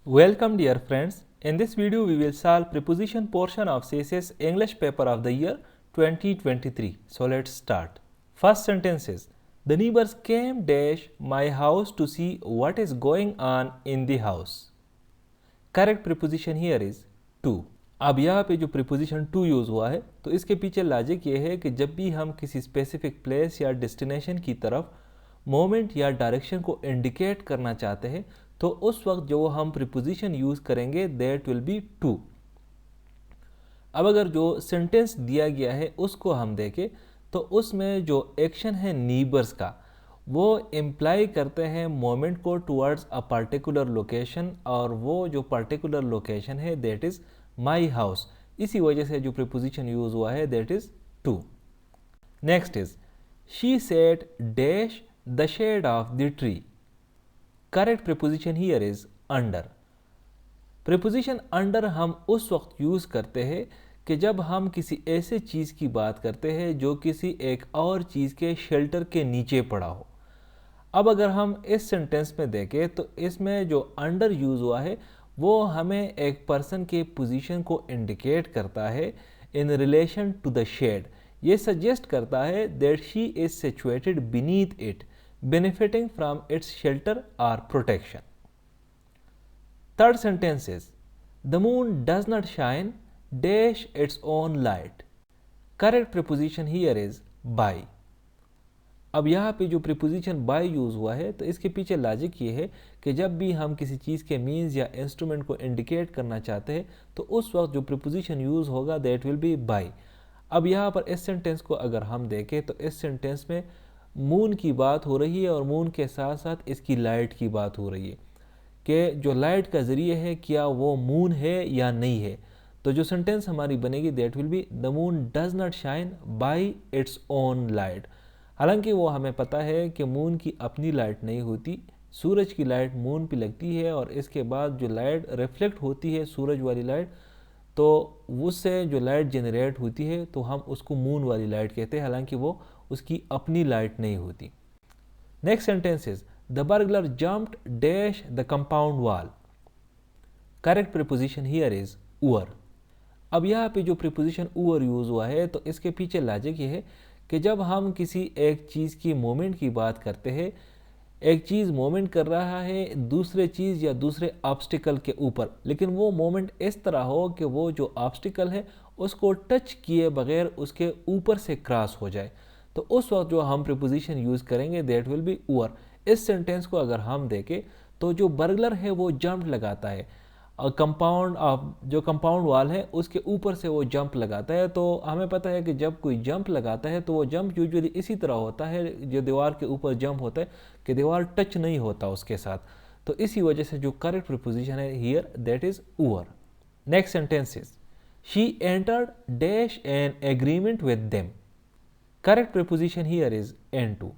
Welcome dear friends. In this video we will solve preposition portion of CSS English paper of the year 2023. So let's start. First sentence is the neighbors came dash my house to see what is going on in the house. Correct preposition here is to. अब यहाँ पे जो preposition to use हुआ है तो इसके पीछे logic ये है कि जब भी हम किसी स्पेसिफिक प्लेस या डेस्टिनेशन की तरफ मोमेंट या डायरेक्शन को इंडिकेट करना चाहते हैं तो उस वक्त जो हम प्रीपोजिशन यूज़ करेंगे दैट विल बी टू। अब अगर जो सेंटेंस दिया गया है उसको हम देखें तो उसमें जो एक्शन है नीबर्स का वो इम्प्लाई करते हैं मोमेंट को टुवर्ड्स अ पर्टिकुलर लोकेशन और वो जो पर्टिकुलर लोकेशन है दैट इज़ माई हाउस। इसी वजह से जो प्रीपोजिशन यूज़ हुआ है that is to. Next is she set dash the shade of the tree. Correct preposition here is under. Preposition under हम उस वक्त यूज़ करते हैं कि जब हम किसी ऐसे चीज़ की बात करते हैं जो किसी एक और चीज़ के शेल्टर के नीचे पड़ा हो। अब अगर हम इस सेंटेंस में देखें तो इसमें जो अंडर यूज़ हुआ है वो हमें एक पर्सन के पोजीशन को इंडिकेट करता है in relation to the shade. ये सजेस्ट करता है that she is situated beneath it benefiting from its shelter or protection. Third sentence is the moon does not shine dash its own light. Correct preposition here is by. अब यहाँ पे जो preposition by use हुआ है तो इसके पीछे logic ये है कि जब भी हम किसी चीज़ के मीन्स या इंस्ट्रूमेंट को इंडिकेट करना चाहते हैं तो उस वक्त जो preposition यूज़ होगा दैट विल बी by. अब यहाँ पर इस सेंटेंस को अगर हम देखें तो इस सेंटेंस में मून की बात हो रही है और मून के साथ साथ इसकी लाइट की बात हो रही है कि जो लाइट का ज़रिए है क्या वो मून है या नहीं है। तो जो सेंटेंस हमारी बनेगी that will be the moon does not shine bye its own light. हालांकि वो हमें पता है कि मून की अपनी लाइट नहीं होती, सूरज की लाइट मून पे लगती है और इसके बाद जो लाइट रिफ्लेक्ट होती है सूरज वाली लाइट तो उससे जो लाइट जनरेट होती है तो हम उसको मून वाली लाइट कहते हैं, हालांकि वो उसकी अपनी लाइट नहीं होती। Next sentence is the burglar jumped dash the compound wall. Correct preposition here is over. अब यहाँ पे जो प्रीपोजिशन ओवर यूज़ हुआ है तो इसके पीछे लॉजिक ये है कि जब हम किसी एक चीज़ की मोमेंट की बात करते हैं, एक चीज़ मोमेंट कर रहा है दूसरे चीज़ या दूसरे ऑब्स्टिकल के ऊपर, लेकिन वो मोमेंट इस तरह हो कि वो जो ऑब्स्टिकल है उसको टच किए बगैर उसके ऊपर से क्रॉस हो जाए, तो उस वक्त जो हम प्रीपोजिशन यूज़ करेंगे दैट विल बी ओवर। इस सेंटेंस को अगर हम देखें तो जो बर्गलर है वो जंप लगाता है और जो कंपाउंड वॉल है उसके ऊपर से वो जंप लगाता है। तो हमें पता है कि जब कोई जंप लगाता है तो वो जंप यूजुअली इसी तरह होता है जो दीवार के ऊपर जंप होता है कि दीवार टच नहीं होता उसके साथ। तो इसी वजह से जो करेक्ट प्रीपोजिशन है here that is over. Next sentence is she entered dash an agreement with them. Correct preposition here is N2।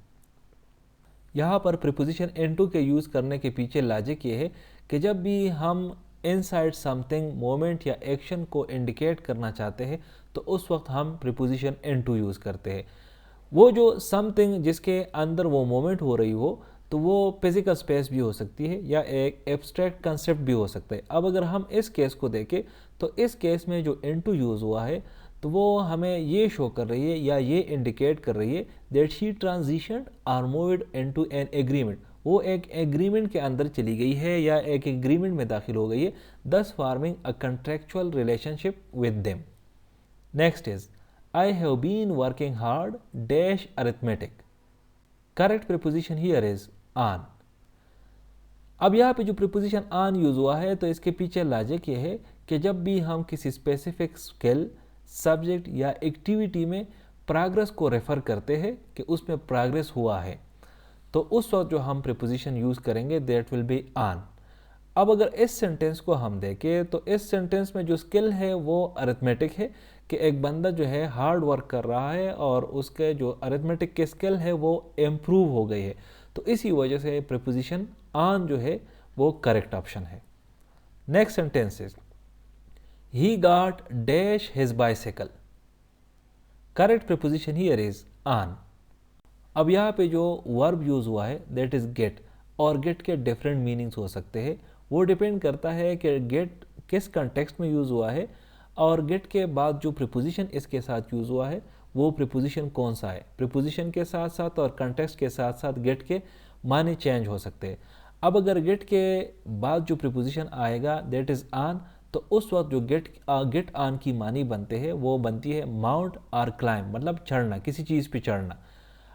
यहाँ पर प्रीपोजिशन N2 के यूज़ करने के पीछे लॉजिक ये है कि जब भी हम इनसाइड समथिंग मोमेंट या एक्शन को इंडिकेट करना चाहते हैं तो उस वक्त हम प्रीपोजिशन N2 यूज़ करते हैं। वो जो समथिंग जिसके अंदर वो मोमेंट हो रही हो तो वो फिजिकल स्पेस भी हो सकती है या एक एब्स्ट्रैक्ट कंसेप्ट भी हो सकता है। अब अगर हम इस केस को देखें तो इस केस में जो N2 यूज़ हुआ है तो वो हमें ये शो कर रही है या ये इंडिकेट कर रही है that she transitioned or moved into an agreement. वो एक एग्रीमेंट के अंदर चली गई है या एक एग्रीमेंट में दाखिल हो गई है, thus forming a contractual relationship with them. Next is I have been working hard dash arithmetic. Correct preposition here is on. अब यहाँ पे जो प्रीपोजिशन ऑन यूज़ हुआ है तो इसके पीछे लॉजिक ये है कि जब भी हम किसी स्पेसिफिक स्किल सब्जेक्ट या एक्टिविटी में प्रोग्रेस को रेफ़र करते हैं कि उसमें प्रोग्रेस हुआ है तो उस वक्त जो हम प्रीपोजिशन यूज़ करेंगे दैट विल बी ऑन। अब अगर इस सेंटेंस को हम देखें तो इस सेंटेंस में जो स्किल है वो अरिथमेटिक है कि एक बंदा जो है हार्ड वर्क कर रहा है और उसके जो अरिथमेटिक के स्किल है वो इम्प्रूव हो गई है, तो इसी वजह से प्रीपोजिशन ऑन जो है वो करेक्ट ऑप्शन है। Next sentence is he got dash his bicycle। correct preposition here is on। अब यहाँ पे जो वर्ब यूज़ हुआ है दैट इज़ गेट, और गेट के डिफरेंट मीनिंग्स हो सकते हैं। वो डिपेंड करता है कि गेट किस कंटेक्स्ट में यूज़ हुआ है और गेट के बाद जो प्रीपोजिशन इसके साथ यूज़ हुआ है वो प्रीपोजिशन कौन सा है। प्रीपोजिशन के साथ साथ और कंटेक्स्ट के साथ साथ गेट के माने चेंज हो सकते हैं। अब अगर गेट के बाद जो प्रीपोजिशन आएगा दैट इज़ ऑन, तो उस वक्त जो गेट ऑन की मानी बनते हैं वो बनती है माउंट और क्लाइंब, मतलब चढ़ना, किसी चीज़ पे चढ़ना।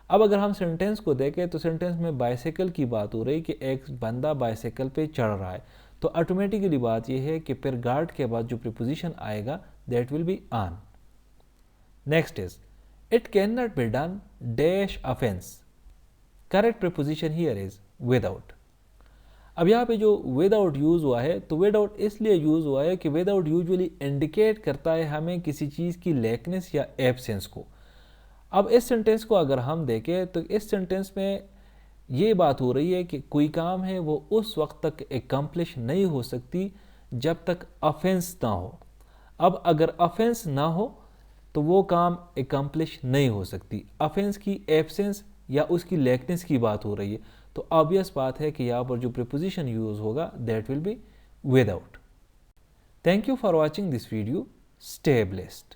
अब अगर हम सेंटेंस को देखें तो सेंटेंस में बाइसाइकिल की बात हो रही कि एक बंदा बाइसाइकिल पे चढ़ रहा है, तो ऑटोमेटिकली बात यह है कि फिर गार्ड के बाद जो प्रीपोजिशन आएगा that will be on. Next is it can not be done dash offence. Correct preposition here is without. अब यहाँ पे जो विदाउट यूज़ हुआ है तो विदाउट इसलिए यूज़ हुआ है कि विदाउट यूजुअली इंडिकेट करता है हमें किसी चीज़ की लैकनेस या एब्सेंस को। अब इस सेंटेंस को अगर हम देखें तो इस सेंटेंस में ये बात हो रही है कि कोई काम है वो उस वक्त तक एकम्प्लिश नहीं हो सकती जब तक ऑफेंस ना हो। अब अगर ऑफेंस ना हो तो वो काम एकम्प्लिश नहीं हो सकती। ऑफेंस की एब्सेंस या उसकी लैकनेस की बात हो रही है, तो ऑब्वियस बात है कि यहाँ पर जो प्रीपोजिशन यूज़ होगा that will be without. Thank you for watching this video. Stay blessed.